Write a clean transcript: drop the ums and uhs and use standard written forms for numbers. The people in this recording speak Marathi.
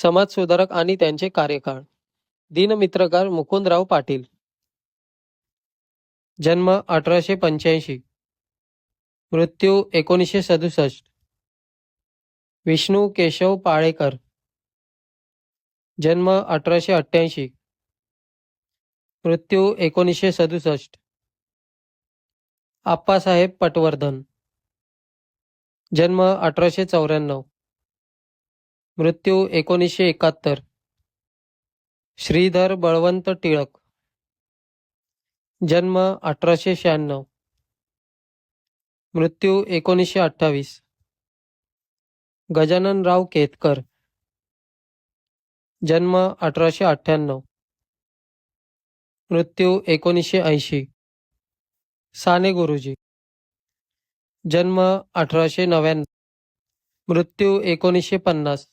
समाजसुधारक आणि त्यांचे कार्यकाळ. दीनमित्रकार मुकुंदराव पाटील. जन्म 1885. मृत्यू 1967. विष्णू केशव पाळेकर. जन्म 1888. मृत्यू 1967. आप्पासाहेब पटवर्धन. जन्म 1894. मृत्यू 1971. श्रीधर बळवंत टिळक. जन्म 1896. मृत्यू 1928. गजाननराव केतकर. जन्म 1898. मृत्यू 1980. साने गुरुजी. जन्म 1899. मृत्यू 1950.